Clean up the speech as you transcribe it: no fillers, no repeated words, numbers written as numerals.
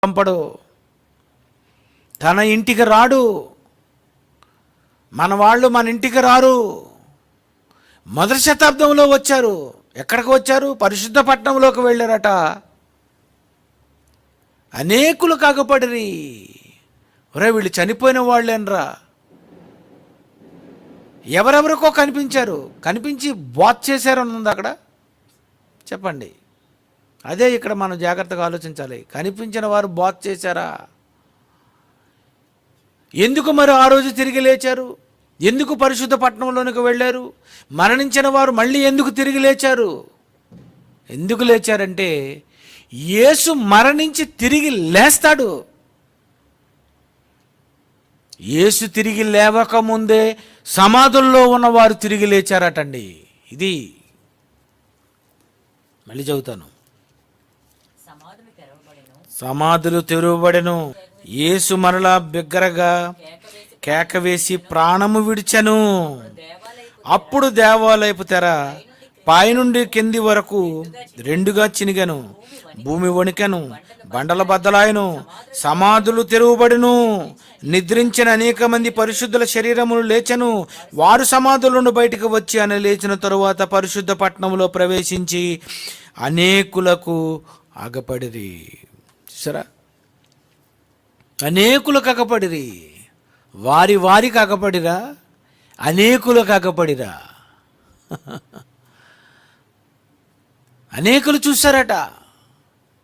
పంపడు, తన ఇంటికి రాడు, మన వాళ్ళు మన ఇంటికి రారు. మొదటి శతాబ్దంలో వచ్చారు. ఎక్కడికి వచ్చారు? పరిశుద్ధ పట్టణంలోకి వెళ్ళారట. అనేకులు కాకపడిరి. ఒరే వీళ్ళు చనిపోయిన వాళ్ళేనరా. ఎవరెవరికో కనిపించారు, కనిపించి బాత్ చేశారని ఉంది అక్కడ. చెప్పండి, అదే ఇక్కడ మనం జాగ్రత్తగా ఆలోచించాలి. కనిపించిన వారు బాత్ చేశారా? ఎందుకు మరి ఆ రోజు తిరిగి లేచారు? ఎందుకు పరిశుద్ధ పట్టణంలోనికి వెళ్ళారు? మరణించిన వారు మళ్ళీ ఎందుకు తిరిగి లేచారు? ఎందుకు లేచారంటే యేసు మరణించి తిరిగి లేస్తాడు. యేసు తిరిగి లేవకముందే సమాధుల్లో ఉన్నవారు తిరిగి లేచారటండి. ఇది మళ్ళీ చదువుతాను. సమాధులు తెరవబడెను. యేసు మరలా బిగ్గరగా కేక వేసి ప్రాణము విడిచెను. అప్పుడు దేవాలయపు తెర పైనుండి కింది వరకు రెండుగా చినిగెను. భూమి వణికెను, బండల బద్దలాయను, సమాధులు తెరవబడెను. నిద్రించిన అనేక మంది పరిశుద్ధుల శరీరములు లేచెను. వారు సమాధుల నుండి బయటకు వచ్చి అని లేచిన తరువాత పరిశుద్ధ పట్టణంలో ప్రవేశించి అనేకులకు అగపడిరి. చూసారా, అనేకులకు అగపడిరి. వారి వారికి అగపడిరా, అనేకులకు అగపడిరా. అనేకులు చూశారట.